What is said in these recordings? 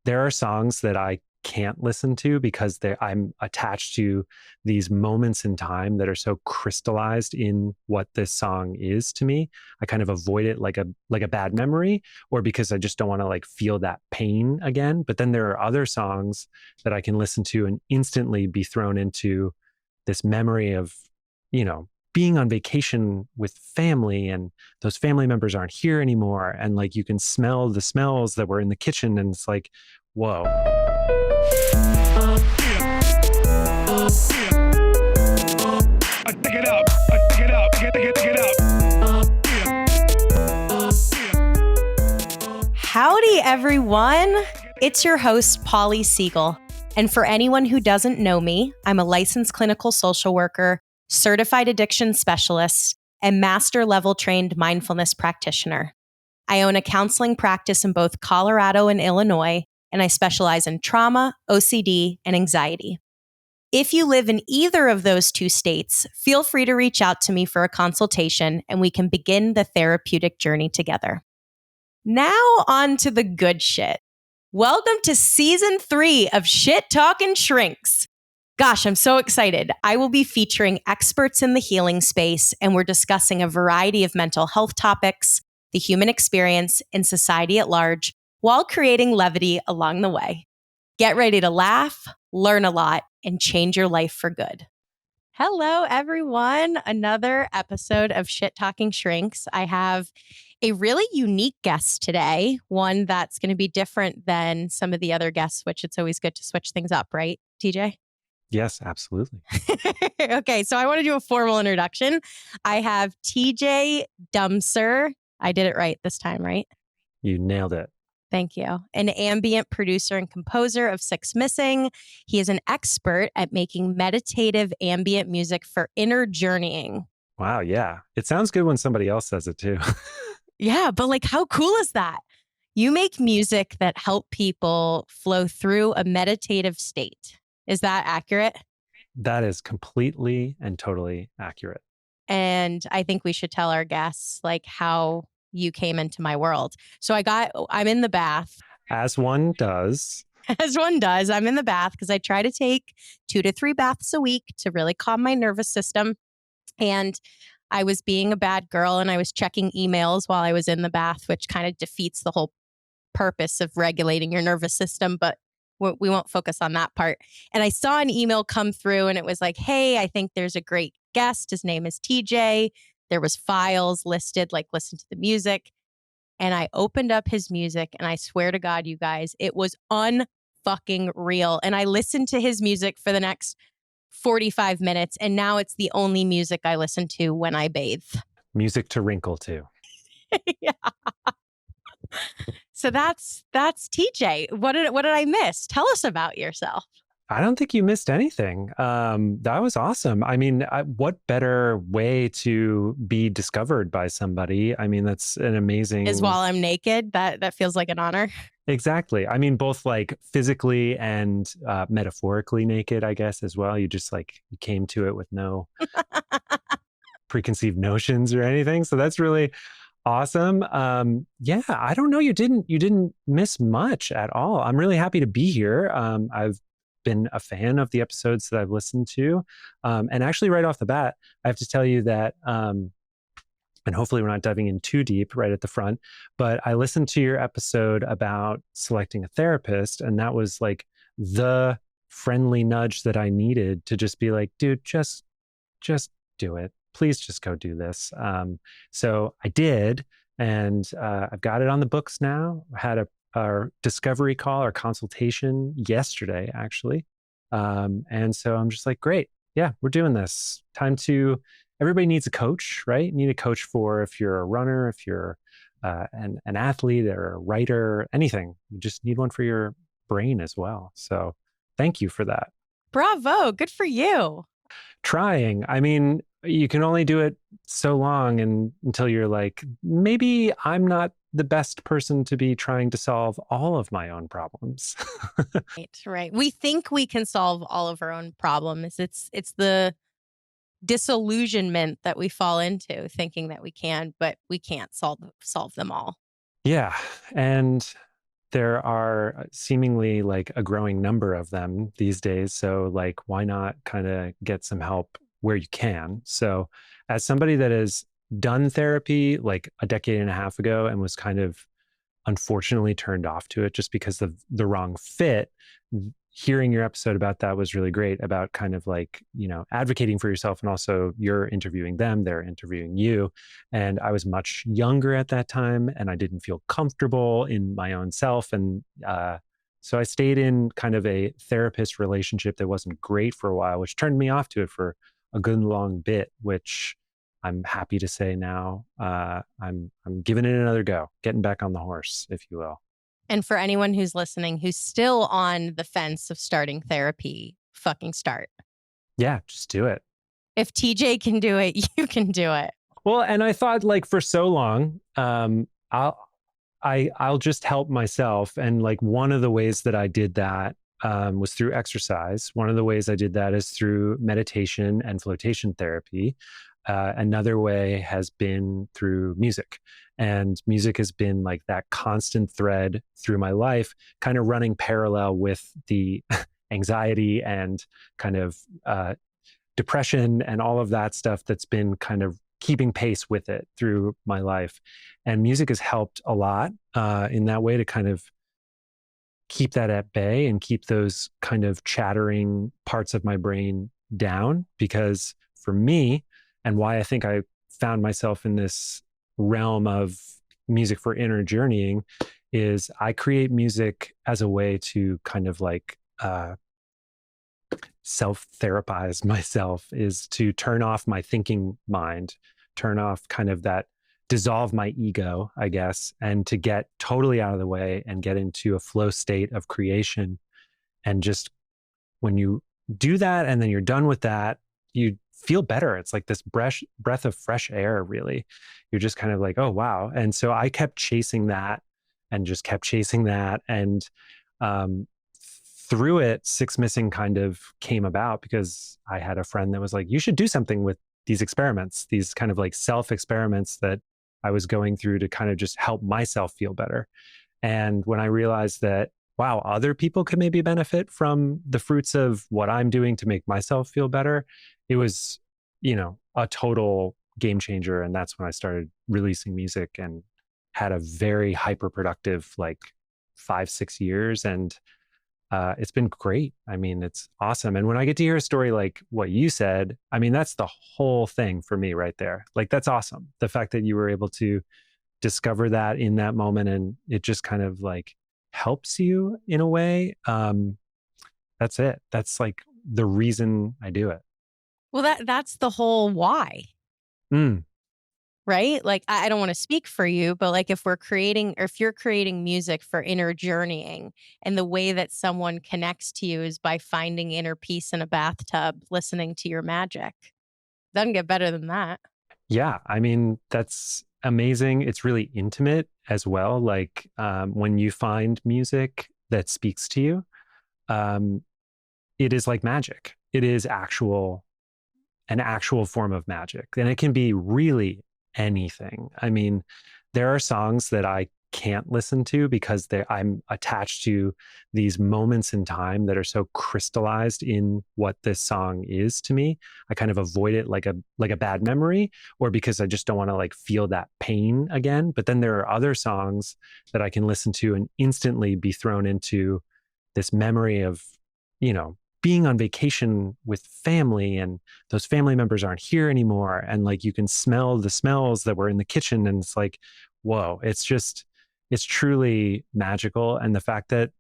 there are songs that I can't listen to because I'm attached to these moments in time that are so crystallized in what this song is to me. I kind of avoid it like a bad memory, or because I just don't want to like feel that pain again. But then there are other songs that I can listen to and instantly be thrown into this memory of, being on vacation with family, and those family members aren't here anymore, and like you can smell the smells that were in the kitchen, and it's like, whoa. Howdy, everyone. It's your host, Polly Siegel. And for anyone who doesn't know me, I'm a licensed clinical social worker, certified addiction specialist, and master level trained mindfulness practitioner. I own a counseling practice in both Colorado and Illinois, and I specialize in trauma, OCD, and anxiety. If you live in either of those two states, feel free to reach out to me for a consultation, and we can begin the therapeutic journey together. Now on to the good shit. Welcome to season 3 of Shit Talkin' Shrinks. Gosh, I'm so excited. I will be featuring experts in the healing space, and we're discussing a variety of mental health topics, the human experience, and society at large, while creating levity along the way. Get ready to laugh, learn a lot, and change your life for good. Hello, everyone. Another episode of Shit Talking Shrinks. I have a really unique guest today, one that's going to be different than some of the other guests, which it's always good to switch things up, right, TJ? Yes, absolutely. Okay, so I want to do a formal introduction. I have TJ Dumser. I did it right this time, right? You nailed it. Thank you. An ambient producer and composer of Six Missing. He is an expert at making meditative ambient music for inner journeying. Wow, yeah. It sounds good when somebody else says it too. Yeah, but like, how cool is that? You make music that help people flow through a meditative state. Is that accurate? That is completely and totally accurate. And I think we should tell our guests like how you came into my world. So I'm in the bath. As one does. As one does. I'm in the bath because I try to take 2 to 3 baths a week to really calm my nervous system. And I was being a bad girl and I was checking emails while I was in the bath, which kind of defeats the whole purpose of regulating your nervous system. But we won't focus on that part. And I saw an email come through and it was like, hey, I think there's a great guest. His name is TJ. There was files listed, like listen to the music. And I opened up his music and I swear to God, you guys, it was unfucking real. And I listened to his music for the next 45 minutes. And now it's the only music I listen to when I bathe. Music to wrinkle to. Yeah. So that's TJ. What did I miss? Tell us about yourself. I don't think you missed anything. That was awesome. I mean, what better way to be discovered by somebody? I mean, that's an amazing... Is while I'm naked. That feels like an honor. Exactly. I mean, both like physically and metaphorically naked, I guess, as well. You just like, you came to it with no preconceived notions or anything. So that's really awesome. Yeah, I don't know. You didn't miss much at all. I'm really happy to be here. I've been a fan of the episodes that I've listened to. And actually right off the bat, I have to tell you that, and hopefully we're not diving in too deep right at the front, but I listened to your episode about selecting a therapist, and that was like the friendly nudge that I needed to just be like, dude, just do it. Please just go do this. So I did, and I've got it on the books now. I had a discovery call or consultation yesterday, actually. And so I'm just like, great. Yeah, we're doing this. Everybody needs a coach, right? You need a coach for if you're a runner, if you're an athlete or a writer, anything. You just need one for your brain as well. So thank you for that. Bravo. Good for you. Trying. I mean, you can only do it so long until you're like, maybe I'm not the best person to be trying to solve all of my own problems. Right. We think we can solve all of our own problems. It's the disillusionment that we fall into, thinking that we can, but we can't solve them all. Yeah. And there are seemingly like a growing number of them these days. So, like, why not kind of get some help where you can? So, as somebody that has done therapy like a decade and a half ago and was kind of unfortunately turned off to it just because of the wrong fit, hearing your episode about that was really great, about kind of like, advocating for yourself, and also you're interviewing them, they're interviewing you. And I was much younger at that time and I didn't feel comfortable in my own self. And so I stayed in kind of a therapist relationship that wasn't great for a while, which turned me off to it for a good long bit, which I'm happy to say now, I'm giving it another go, getting back on the horse, if you will. And for anyone who's listening who's still on the fence of starting therapy, fucking start. Yeah, just do it. If TJ can do it, you can do it. Well, and I thought, like, for so long, I'll just help myself, and like one of the ways that I did that was through exercise. One of the ways I did that is through meditation and flotation therapy. Another way has been through music. And music has been like that constant thread through my life, kind of running parallel with the anxiety and kind of depression and all of that stuff that's been kind of keeping pace with it through my life. And music has helped a lot in that way to kind of keep that at bay and keep those kind of chattering parts of my brain down. Because for me, and why I think I found myself in this realm of music for inner journeying, is I create music as a way to kind of like self-therapize myself, is to turn off my thinking mind, turn off kind of that, dissolve my ego, I guess, and to get totally out of the way and get into a flow state of creation. And just when you do that and then you're done with that, you feel better. It's like this breath of fresh air, really. You're just kind of like, oh, wow. And so I kept chasing that and just kept chasing that. And through it, Six Missing kind of came about because I had a friend that was like, you should do something with these experiments, these kind of like self experiments that I was going through to kind of just help myself feel better. And when I realized that, wow, other people could maybe benefit from the fruits of what I'm doing to make myself feel better, it was, a total game changer. And that's when I started releasing music and had a very hyper productive, like 5-6 years. And it's been great. I mean, it's awesome. And when I get to hear a story like what you said, I mean, that's the whole thing for me right there. Like, that's awesome. The fact that you were able to discover that in that moment, and it just kind of like helps you in a way. That's it. That's like the reason I do it. Well, that's the whole why. Mm. Right? Like, I don't want to speak for you, but like if you're creating music for inner journeying, and the way that someone connects to you is by finding inner peace in a bathtub, listening to your magic. Doesn't get better than that. Yeah. I mean, that's amazing. It's really intimate as well. Like when you find music that speaks to you, it is like magic. It is an actual form of magic. And it can be really anything. I mean, there are songs that I can't listen to because I'm attached to these moments in time that are so crystallized in what this song is to me. I kind of avoid it like a bad memory, or because I just don't want to like feel that pain again. But then there are other songs that I can listen to and instantly be thrown into this memory of, being on vacation with family, and those family members aren't here anymore. And like, you can smell the smells that were in the kitchen. And it's like, whoa, it's truly magical. And the fact that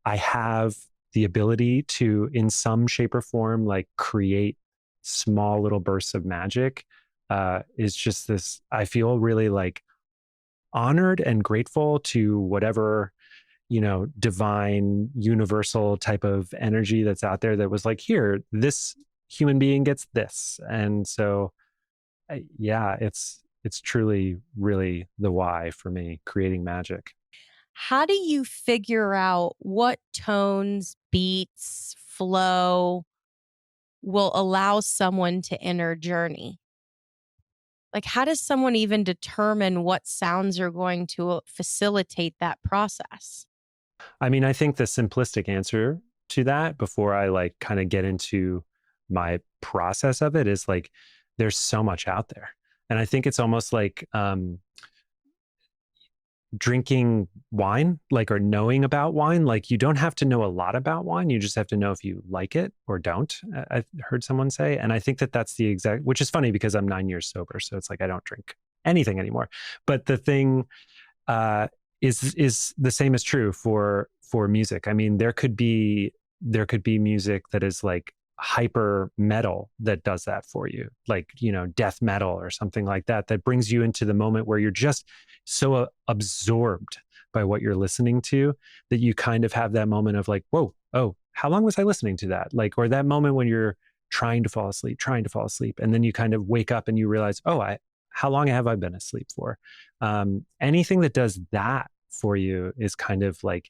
I have the ability to, in some shape or form, like create small little bursts of magic, is just this, I feel really like honored and grateful to whatever, divine, universal type of energy that's out there that was like, here, this human being gets this. And so, yeah, it's truly, really the why for me, creating magic. How do you figure out what tones, beats, flow will allow someone to inner journey? Like, how does someone even determine what sounds are going to facilitate that process? I mean, I think the simplistic answer to that before I like kind of get into my process of it is like there's so much out there. And I think it's almost like drinking wine, like, or knowing about wine. Like, you don't have to know a lot about wine. You just have to know if you like it or don't. I've heard someone say. And I think that that's the exact, which is funny because I'm 9 years sober. So it's like I don't drink anything anymore. But the thing uh, is the same is true for music. I mean, there could be music that is like hyper metal that does that for you, like, death metal or something like that, that brings you into the moment where you're just so absorbed by what you're listening to that you kind of have that moment of like, whoa, oh, how long was I listening to that? Like, or that moment when you're trying to fall asleep, and then you kind of wake up and you realize, oh, how long have I been asleep for? Anything that does that for you is kind of like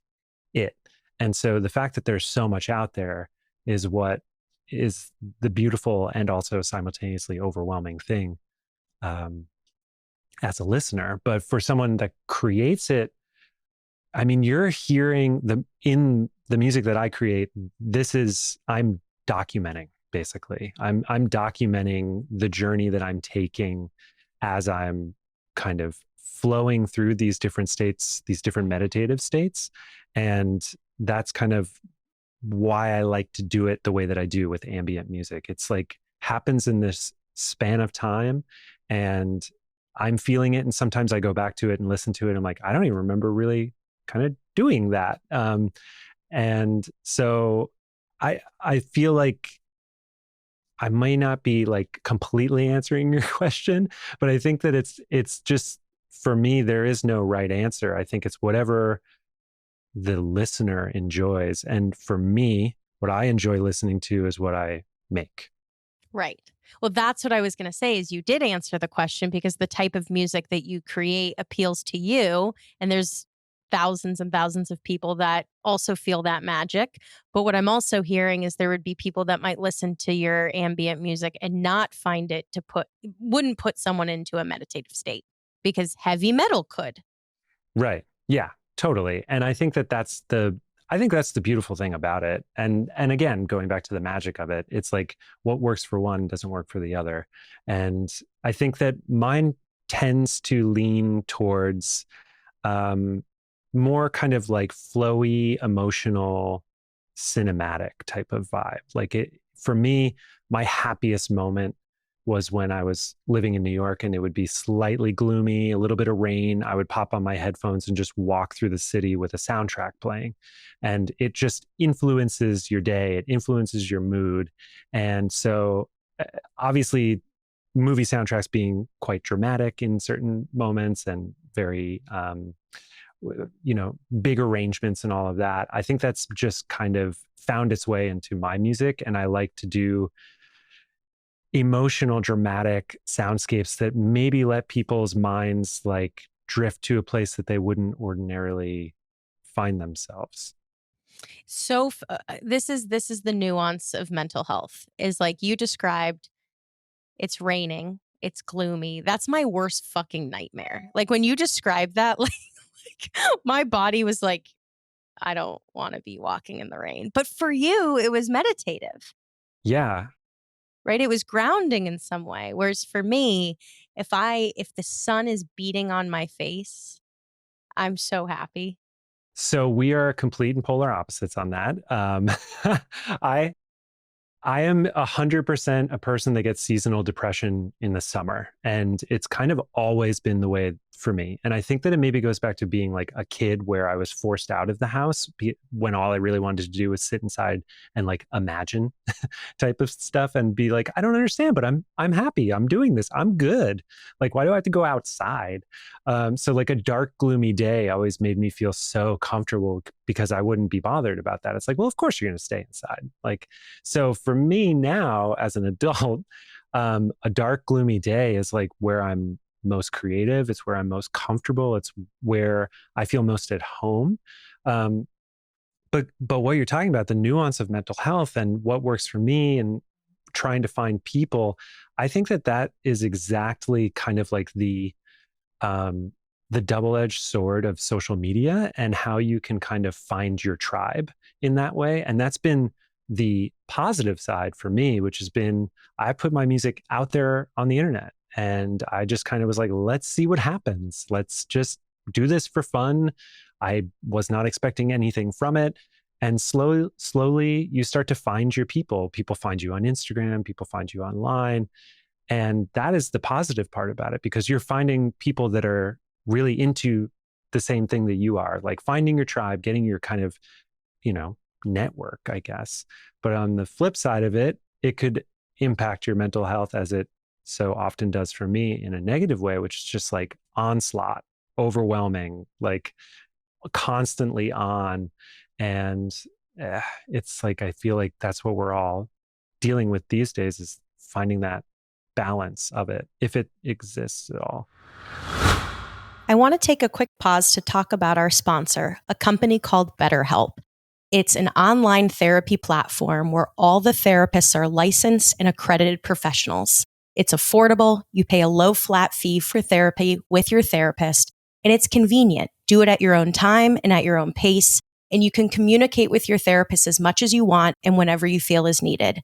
it. And so the fact that there's so much out there is what is the beautiful and also simultaneously overwhelming thing, um, as a listener. But for someone that creates it, I mean, you're hearing in the music that I create. I'm documenting, basically. I'm documenting the journey that I'm taking as I'm kind of flowing through these different states, these different meditative states. And that's kind of why I like to do it the way that I do with ambient music. It's like happens in this span of time, and I'm feeling it. And sometimes I go back to it and listen to it. And I'm like, I don't even remember really kind of doing that. And so I feel like I may not be like completely answering your question, but I think that it's just, for me, there is no right answer. I think it's whatever the listener enjoys. And for me, what I enjoy listening to is what I make. Right. Well, that's what I was going to say is you did answer the question because the type of music that you create appeals to you. And there's thousands and thousands of people that also feel that magic. But what I'm also hearing is there would be people that might listen to your ambient music and not find it wouldn't put someone into a meditative state because heavy metal could. Right. Yeah, totally. And I think that's the beautiful thing about it. And again, going back to the magic of it, it's like what works for one doesn't work for the other. And I think that mine tends to lean towards um, more kind of like flowy, emotional, cinematic type of vibe. Like, for me, my happiest moment was when I was living in New York and it would be slightly gloomy, a little bit of rain. I would pop on my headphones and just walk through the city with a soundtrack playing. And it just influences your day, it influences your mood. And so, obviously, movie soundtracks being quite dramatic in certain moments and very, big arrangements and all of that. I think that's just kind of found its way into my music. And I like to do emotional, dramatic soundscapes that maybe let people's minds like drift to a place that they wouldn't ordinarily find themselves. So this is the nuance of mental health is like you described. It's raining. It's gloomy. That's my worst fucking nightmare. Like when you described that, like my body was like, I don't want to be walking in the rain. But for you, it was meditative, Yeah. right? It was grounding in some way. Whereas for me, if the sun is beating on my face, I'm so happy. So we are complete and polar opposites on that. I I am 100% a person that gets seasonal depression in the summer. And it's kind of always been the way for me. And I think that it maybe goes back to being like a kid where I was forced out of the house when all I really wanted to do was sit inside and like imagine type of stuff and be like, I don't understand, but I'm happy. I'm doing this. I'm good. Like, why do I have to go outside? So like a dark, gloomy day always made me feel so comfortable because I wouldn't be bothered about that. It's like, well, of course you're going to stay inside. Like, so for me now as an adult, a dark, gloomy day is like where I'm most creative. It's where I'm most comfortable. It's where I feel most at home. Um, but what you're talking about, the nuance of mental health and what works for me and trying to find people, I think that that is exactly kind of like the um, the double-edged sword of social media and how you can kind of find your tribe in that way. And that's been the positive side for me, which has been I put my music out there on the internet and I just kind of was like, let's see what happens. Let's just do this for fun. I was not expecting anything from it. And slowly you start to find your people. People find you on Instagram, people find you online. And that is the positive part about it because you're finding people that are really into the same thing that you are, like finding your tribe, getting your kind of, you know, network, I guess. But on the flip side of it, it could impact your mental health as it so often does for me in a negative way, which is just like onslaught, overwhelming, like constantly on. And it's like, I feel like that's what we're all dealing with these days is finding that balance of it, if it exists at all. I want to take a quick pause to talk about our sponsor, a company called BetterHelp. It's an online therapy platform where all the therapists are licensed and accredited professionals. It's affordable. You pay a low flat fee for therapy with your therapist, and it's convenient. Do it at your own time and at your own pace, and you can communicate with your therapist as much as you want and whenever you feel is needed.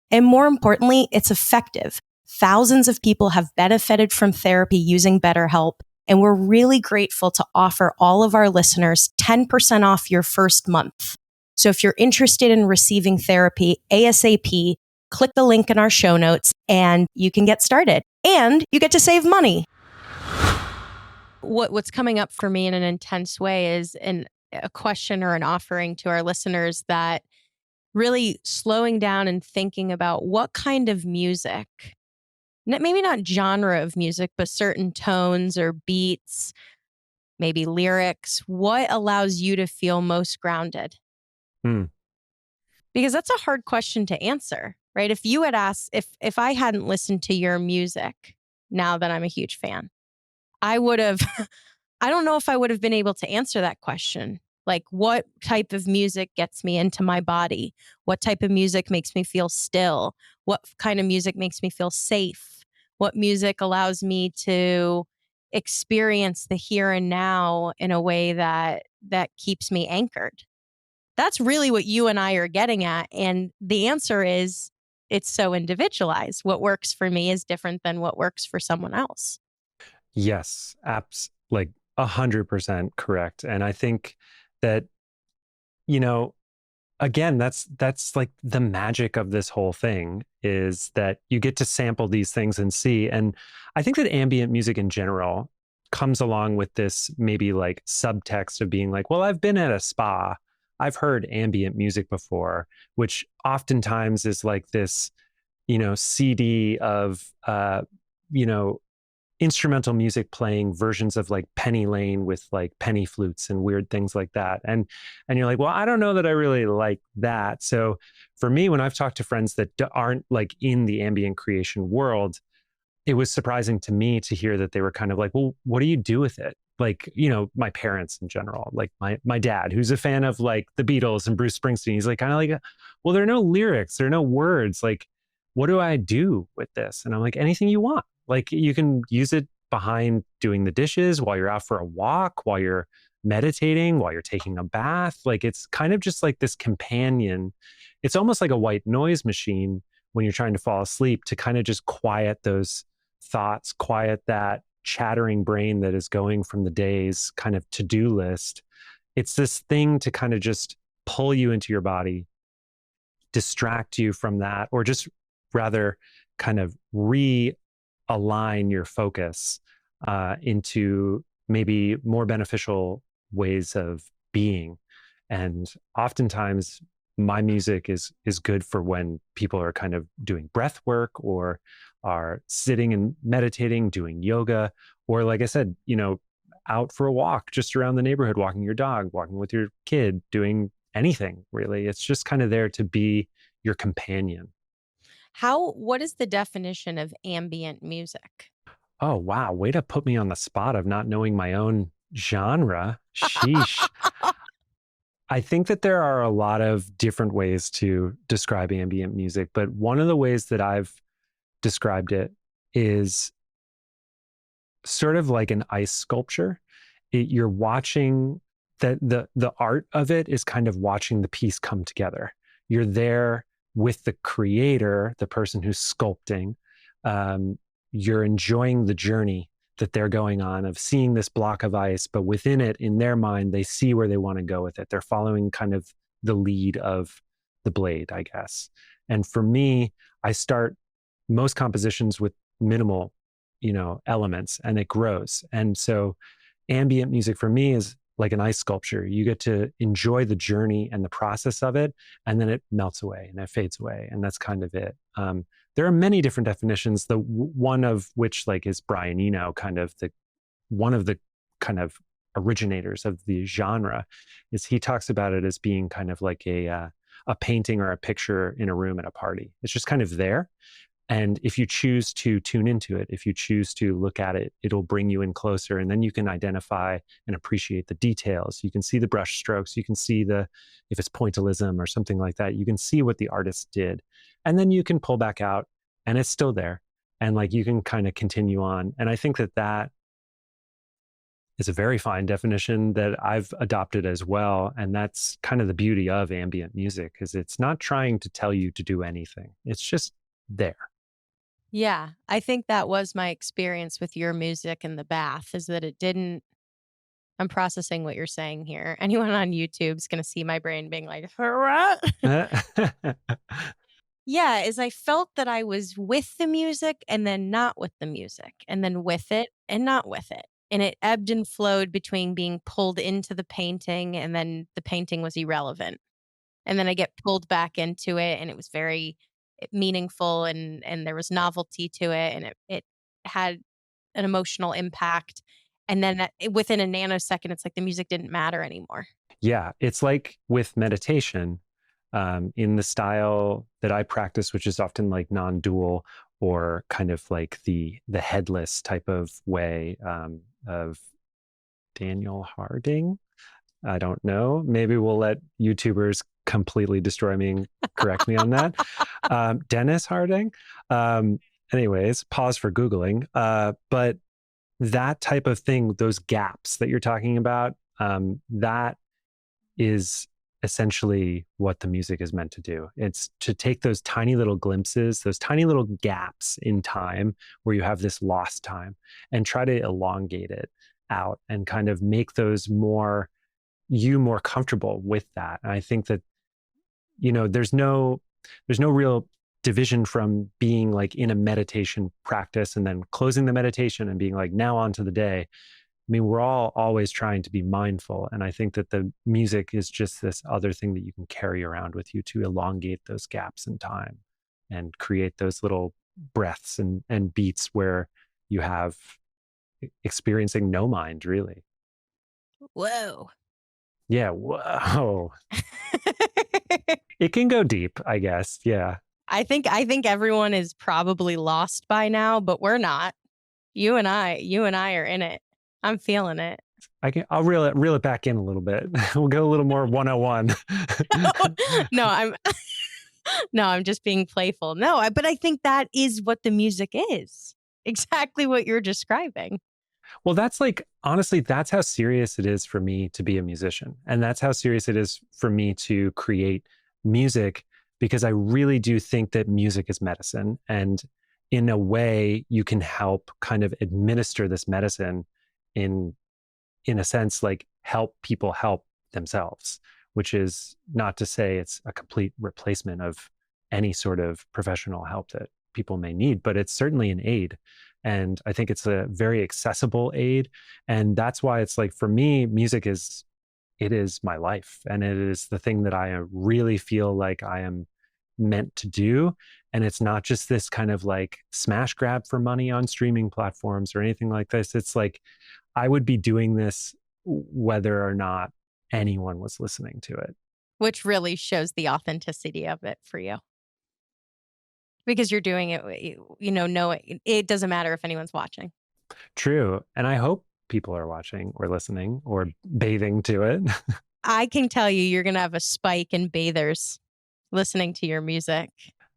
And more importantly, it's effective. Thousands of people have benefited from therapy using BetterHelp, and we're really grateful to offer all of our listeners 10% off your first month. So if you're interested in receiving therapy ASAP, click the link in our show notes and you can get started. And you get to save money. What's coming up for me in an intense way is a question or an offering to our listeners that really slowing down and thinking about what kind of music, maybe not genre of music, but certain tones or beats, maybe lyrics, what allows you to feel most grounded? Because that's a hard question to answer, right? If you had asked, if I hadn't listened to your music, now that I'm a huge fan, I would have, I don't know if I would have been able to answer that question. Like, what type of music gets me into my body? What type of music makes me feel still? What kind of music makes me feel safe? What music allows me to experience the here and now in a way that keeps me anchored? That's really what you and I are getting at. And the answer is it's so individualized. What works for me is different than what works for someone else. Yes, like 100% correct. And I think that, you know, again, that's like the magic of this whole thing is that you get to sample these things and see. And I think that ambient music in general comes along with this maybe like subtext of being like, well, I've been at a spa. I've heard ambient music before, which oftentimes is like this, CD of, you know, instrumental music playing versions of like Penny Lane with like penny flutes and weird things like that. And you're like, well, I don't know that I really like that. So for me, when I've talked to friends that aren't like in the ambient creation world, it was surprising to me to hear that they were kind of like, well, what do you do with it? Like, my parents in general, like my dad, who's a fan of like the Beatles and Bruce Springsteen, he's like kind of like, well, there are no lyrics, there are no words. Like, what do I do with this? And I'm like, anything you want. Like, you can use it behind doing the dishes, while you're out for a walk, while you're meditating, while you're taking a bath. Like, it's kind of just like this companion. It's almost like a white noise machine when you're trying to fall asleep to kind of just quiet those thoughts, quiet that chattering brain that is going from the day's kind of to-do list. It's this thing to kind of just pull you into your body, distract you from that, or just rather kind of realign your focus into maybe more beneficial ways of being. And oftentimes my music is good for when people are kind of doing breath work or are sitting and meditating, doing yoga, or like I said, out for a walk just around the neighborhood, walking your dog, walking with your kid, doing anything really. It's just kind of there to be your companion. What is the definition of ambient music? Oh, wow. Way to put me on the spot of not knowing my own genre. Sheesh. I think that there are a lot of different ways to describe ambient music, but one of the ways that I've described it is sort of like an ice sculpture. you're watching the art of it is kind of watching the piece come together. You're there with the creator, the person who's sculpting. You're enjoying the journey that they're going on of seeing this block of ice, but within it, in their mind, they see where they want to go with it. They're following kind of the lead of the blade, I guess. And for me, I start most compositions with minimal, elements, and it grows. And so ambient music for me is like an ice sculpture. You get to enjoy the journey and the process of it, and then it melts away and it fades away, and that's kind of it. There are many different definitions. The one of which like is Brian Eno, kind of the one of the kind of originators of the genre, is he talks about it as being kind of like a painting or a picture in a room at a party. It's just kind of there. And if you choose to tune into it, if you choose to look at it, it'll bring you in closer. And then you can identify and appreciate the details. You can see the brush strokes. You can see if it's pointillism or something like that, you can see what the artist did. And then you can pull back out and it's still there. And like you can kind of continue on. And I think that is a very fine definition that I've adopted as well. And that's kind of the beauty of ambient music, is it's not trying to tell you to do anything. It's just there. Yeah, I think that was my experience with your music in the bath, is that it didn't. I'm processing what you're saying here. Anyone on YouTube is going to see my brain being like, "What?" Yeah, is I felt that I was with the music and then not with the music, and then with it and not with it. And it ebbed and flowed between being pulled into the painting and then the painting was irrelevant. And then I get pulled back into it and it was very meaningful, and there was novelty to it, and it had an emotional impact. And then within a nanosecond, it's like the music didn't matter anymore. Yeah, it's like with meditation, in the style that I practice, which is often like non-dual or kind of like the headless type of way, of Daniel Harding. I don't know. Maybe we'll let YouTubers completely destroy me and correct me on that. Dennis Harding. Anyways, pause for Googling. But that type of thing, those gaps that you're talking about, that is essentially what the music is meant to do. It's to take those tiny little glimpses, those tiny little gaps in time where you have this lost time, and try to elongate it out and kind of make those more comfortable with that. And I think that, there's no real division from being like in a meditation practice and then closing the meditation and being like, now on to the day. I mean, we're all always trying to be mindful. And I think that the music is just this other thing that you can carry around with you to elongate those gaps in time and create those little breaths and beats where you have experiencing no mind, really. Whoa. Yeah. Whoa. It can go deep, I guess. Yeah. I think everyone is probably lost by now, but we're not. You and I are in it. I'm feeling it. I'll reel it back in a little bit. We'll go a little more 101. No, I'm just being playful. No, but I think that is what the music is. Exactly what you're describing. Well, that's like, honestly, that's how serious it is for me to be a musician. And that's how serious it is for me to create music, because I really do think that music is medicine. And in a way, you can help kind of administer this medicine in a sense, like help people help themselves, which is not to say it's a complete replacement of any sort of professional help that people may need, but it's certainly an aid. And I think it's a very accessible aid. And that's why it's like, for me, music is my life. And it is the thing that I really feel like I am meant to do. And it's not just this kind of like smash grab for money on streaming platforms or anything like this. It's like, I would be doing this whether or not anyone was listening to it. Which really shows the authenticity of it for you. Because you're doing it, it doesn't matter if anyone's watching. True. And I hope people are watching or listening or bathing to it. I can tell you're going to have a spike in bathers listening to your music.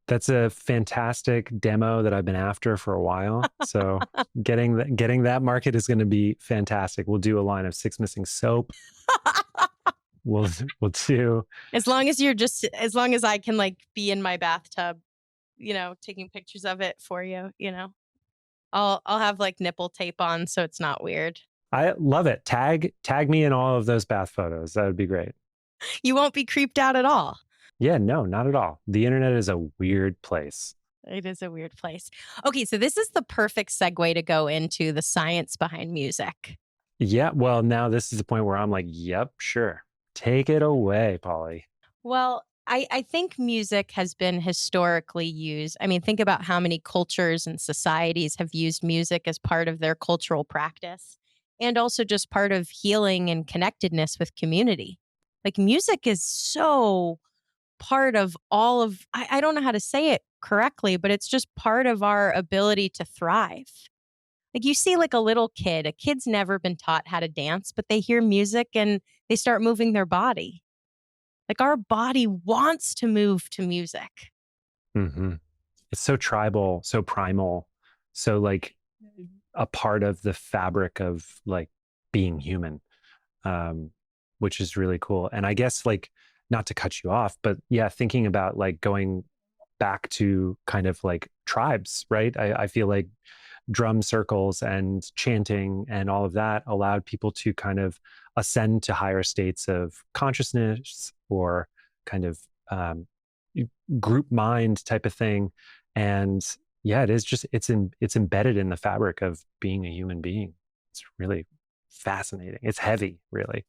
That's a fantastic demo that I've been after for a while. So getting that market is going to be fantastic. We'll do a line of Six Missing Soap. We'll we'll do. As long as I can like be in my bathtub, taking pictures of it for you, I'll have like nipple tape on so it's not weird. I love it. Tag me in all of those bath photos. That would be great. You won't be creeped out at all. Yeah, no, not at all. The internet is a weird place. It is a weird place. Okay, so this is the perfect segue to go into the science behind music. Yeah, well, now this is the point where I'm like, yep, sure. Take it away, Polly. Well, I think music has been historically used. I mean, think about how many cultures and societies have used music as part of their cultural practice and also just part of healing and connectedness with community. Like, music is so part of all of, I don't know how to say it correctly, but it's just part of our ability to thrive. Like, you see, like a kid's never been taught how to dance, but they hear music and they start moving their body. Like, our body wants to move to music. Mm-hmm. It's so tribal, so primal, so like a part of the fabric of like being human, um, which is really cool. And I guess like not to cut you off, but yeah, thinking about like going back to kind of like tribes, right? I feel like drum circles and chanting and all of that allowed people to kind of ascend to higher states of consciousness or kind of group mind type of thing. And yeah, it is just it's embedded in the fabric of being a human being. It's really fascinating. It's heavy, really.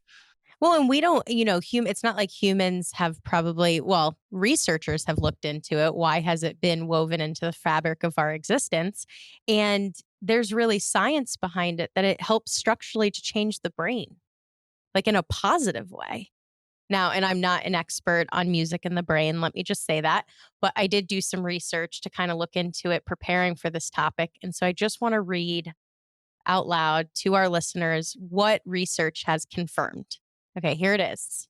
Well, and we don't, it's not like humans have probably, well, researchers have looked into it. Why has it been woven into the fabric of our existence? And there's really science behind it that it helps structurally to change the brain, like in a positive way. Now, and I'm not an expert on music and the brain, let me just say that, but I did do some research to kind of look into it preparing for this topic. And so I just want to read out loud to our listeners what research has confirmed. Okay, here it is.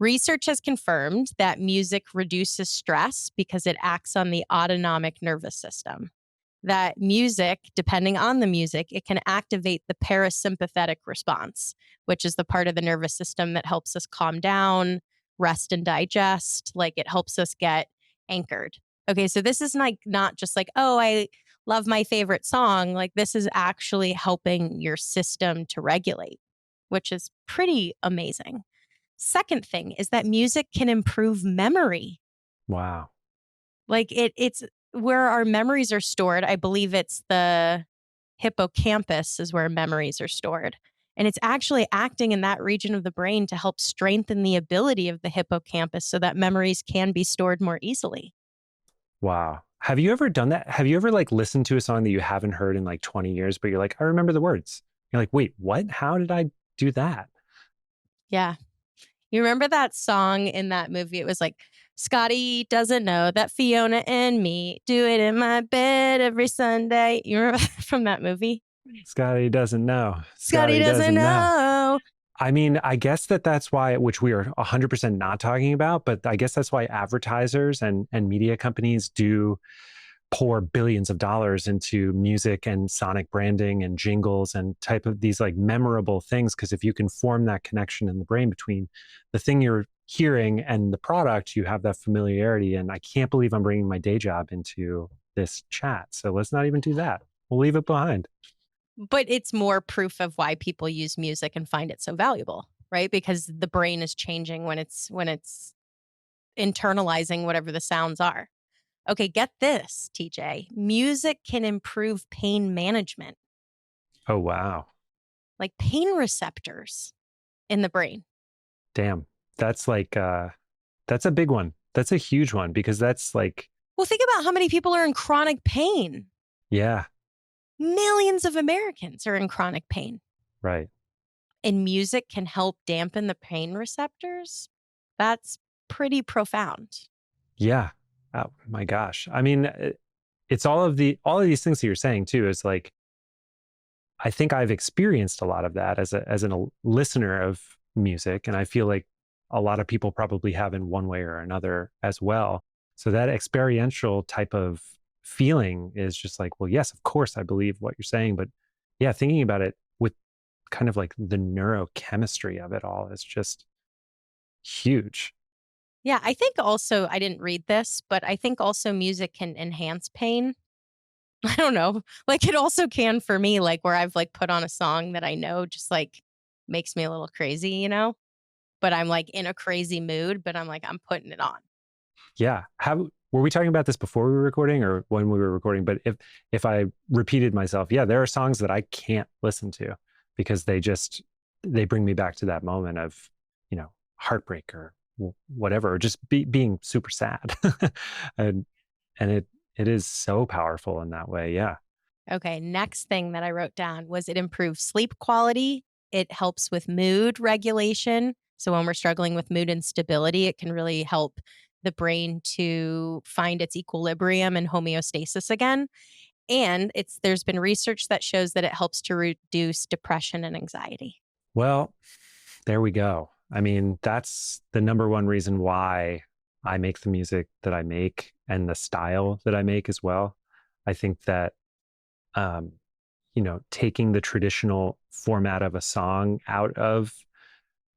Research has confirmed that music reduces stress because it acts on the autonomic nervous system. That music, depending on the music, it can activate the parasympathetic response, which is the part of the nervous system that helps us calm down, rest and digest. Like, it helps us get anchored. Okay, so this is like not just like, oh, I love my favorite song. Like, this is actually helping your system to regulate, which is pretty amazing. Second thing is that music can improve memory. Wow. Like, it's where our memories are stored. I believe it's the hippocampus is where memories are stored. And it's actually acting in that region of the brain to help strengthen the ability of the hippocampus so that memories can be stored more easily. Wow. Have you ever done that? Have you ever like listened to a song that you haven't heard in like 20 years, but you're like, I remember the words. You're like, wait, what? How did I do that? Yeah. You remember that song in that movie? It was like, Scotty doesn't know that Fiona and me do it in my bed every Sunday. You remember from that movie? Scotty doesn't know. Scotty doesn't know. I mean, I guess that's why, which we are 100% not talking about, but I guess that's why advertisers and media companies do pour billions of dollars into music and sonic branding and jingles and type of these like memorable things. Because if you can form that connection in the brain between the thing you're hearing and the product, you have that familiarity. And I can't believe I'm bringing my day job into this chat. So let's not even do that. We'll leave it behind. But it's more proof of why people use music and find it so valuable, right? Because the brain is changing when it's internalizing whatever the sounds are. Okay, get this, TJ. Music can improve pain management, Oh, wow. like pain receptors in the brain. Damn. That's like, that's a big one. That's a huge one because that's like, Well, think about how many people are in chronic pain. yeah, Millions of Americans are in chronic pain. right. And music can help dampen the pain receptors. That's pretty profound. Yeah. Oh my gosh. I mean, it's all of these things that you're saying too is like, I think I've experienced a lot of that as a listener of music. And I feel like a lot of people probably have in one way or another as well. So that experiential type of feeling is just like, well, yes, of course I believe what you're saying, but yeah, thinking about it with kind of like the neurochemistry of it all is just huge. Yeah, I think also, I didn't read this, but I think also music can enhance pain. I don't know. Like it also can for me, like where I've like put on a song that I know just like makes me a little crazy, but I'm like in a crazy mood, but I'm like, I'm putting it on. Yeah. How were we talking about this before we were recording or when we were recording? But if I repeated myself, yeah, there are songs that I can't listen to because they bring me back to that moment of, heartbreak or whatever, or just being super sad. and and it is so powerful in that way. Yeah. Okay, next thing that I wrote down was it improves sleep quality. It helps with mood regulation. So when we're struggling with mood instability, it can really help the brain to find its equilibrium and homeostasis again. And there's been research that shows that it helps to reduce depression and anxiety. Well, there we go. I mean, that's the number one reason why I make the music that I make and the style that I make as well. I think that, um, taking the traditional format of a song out of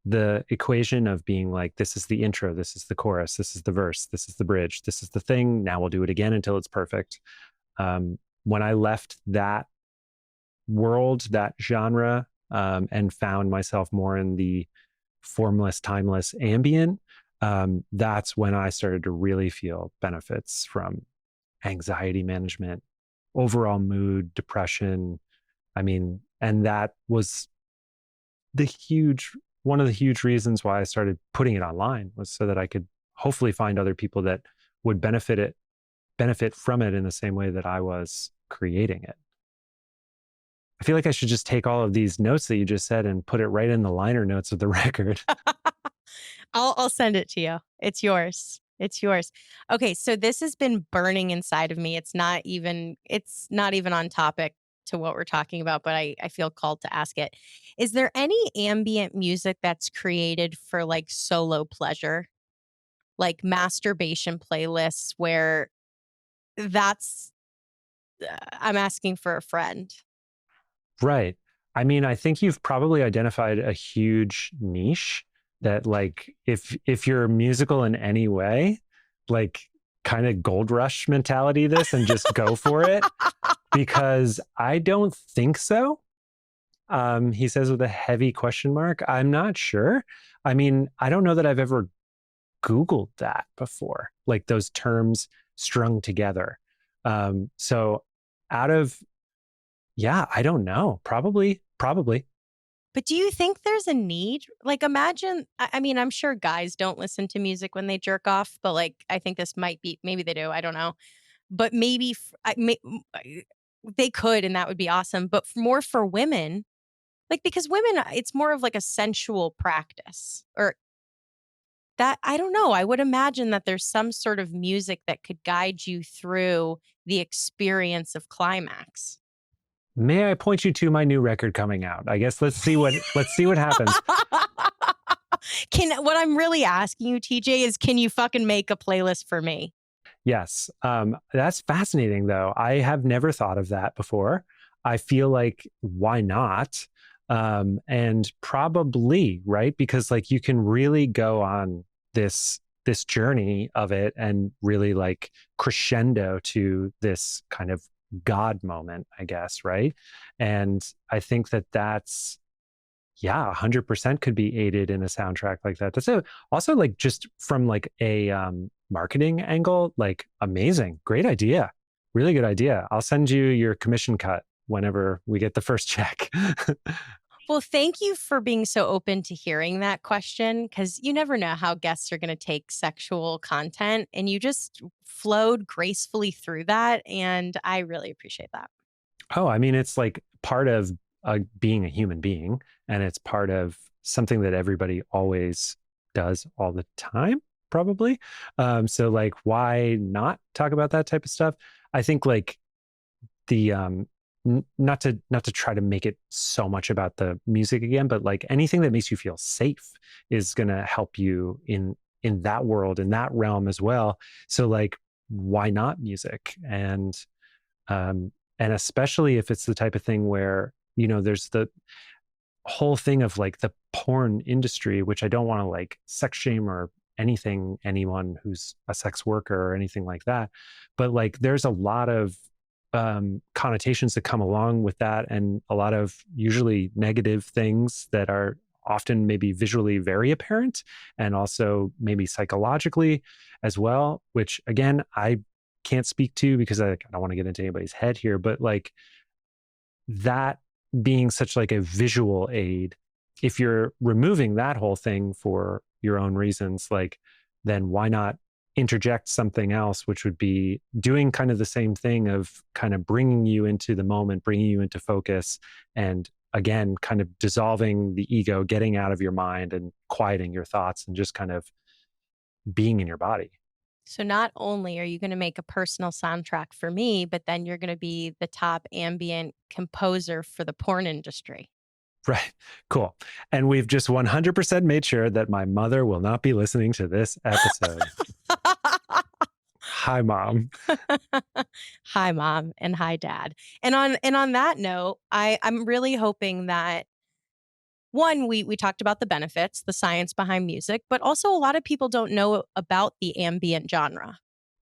the equation of being like, this is the intro, this is the chorus, this is the verse, this is the bridge, this is the thing. Now we'll do it again until it's perfect. When I left that world, that genre, and found myself more in the formless, timeless ambient, that's when I started to really feel benefits from anxiety management, overall mood, depression. I mean, and that was the huge one of the huge reasons why I started putting it online, was so that I could hopefully find other people that would benefit from it in the same way that I was creating it. I feel like I should just take all of these notes that you just said and put it right in the liner notes of the record. I'll send it to you. It's yours. It's yours. Okay, so this has been burning inside of me. It's not even on topic to what we're talking about, but I feel called to ask it. Is there any ambient music that's created for like solo pleasure, like masturbation playlists where that's I'm asking for a friend. Right. I mean, I think you've probably identified a huge niche that, like, if you're musical in any way, like, kind of gold rush mentality this and just go for it, because I don't think so. He says with a heavy question mark. I'm not sure. I mean, I don't know that I've ever Googled that before, like those terms strung together. So out of, yeah, I don't know. Probably. But do you think there's a need? Like, imagine, I mean, I'm sure guys don't listen to music when they jerk off, but like, I think this might be, maybe they do. I don't know. But maybe they could, and that would be awesome. But more for women, like, because women, it's more of like a sensual practice or that. I don't know. I would imagine that there's some sort of music that could guide you through the experience of climax. May I point you to my new record coming out? I guess let's see what happens. Can what I'm really asking you, TJ, is can you fucking make a playlist for me? Yes. That's fascinating though. I have never thought of that before. I feel like why not? And probably, right? Because like you can really go on this journey of it and really like crescendo to this kind of God moment, I guess, right? And I think that that's, yeah, 100% could be aided in a soundtrack like that. Also like just from like a marketing angle, like amazing, great idea, really good idea. I'll send you your commission cut whenever we get the first check. Well, thank you for being so open to hearing that question because you never know how guests are going to take sexual content and you just flowed gracefully through that. And I really appreciate that. Oh, I mean, it's like part of being a human being, and it's part of something that everybody always does all the time, probably. So, like, why not talk about that type of stuff? I think, like, the not to try to make it so much about the music again, but like anything that makes you feel safe is going to help you in that world, in that realm as well. So like, why not music? Um, and especially if it's the type of thing where, there's the whole thing of like the porn industry, which I don't want to like sex shame or anyone who's a sex worker or anything like that. But like there's a lot of connotations that come along with that, and a lot of usually negative things that are often maybe visually very apparent, and also maybe psychologically as well, which again, I can't speak to because I don't want to get into anybody's head here, but like that being such like a visual aid, if you're removing that whole thing for your own reasons, like then why not interject something else, which would be doing kind of the same thing of kind of bringing you into the moment, bringing you into focus, and again, kind of dissolving the ego, getting out of your mind and quieting your thoughts and just kind of being in your body. So not only are you going to make a personal soundtrack for me, but then you're going to be the top ambient composer for the porn industry. Right. Cool. And we've just 100% made sure that my mother will not be listening to this episode. Hi, Mom. Hi, Mom, and hi, Dad. And on that note, I'm really hoping that one, we talked about the benefits, the science behind music, but also a lot of people don't know about the ambient genre.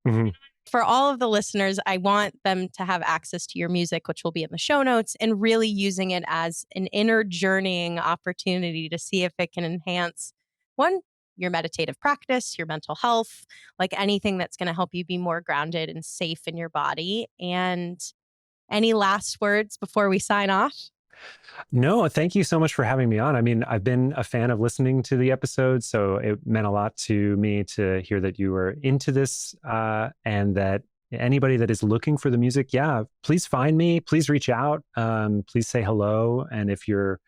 Mhm. For all of the listeners, I want them to have access to your music, which will be in the show notes, and really using it as an inner journeying opportunity to see if it can enhance one, your meditative practice, your mental health, like anything that's going to help you be more grounded and safe in your body. And any last words before we sign off? No, thank you so much for having me on. I mean, I've been a fan of listening to the episodes, so it meant a lot to me to hear that you were into this, and that anybody that is looking for the music, yeah, please find me. Please reach out. Please say hello. And if you're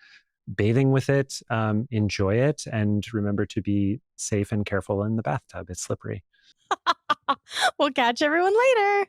bathing with it, enjoy it. And remember to be safe and careful in the bathtub. It's slippery. We'll catch everyone later.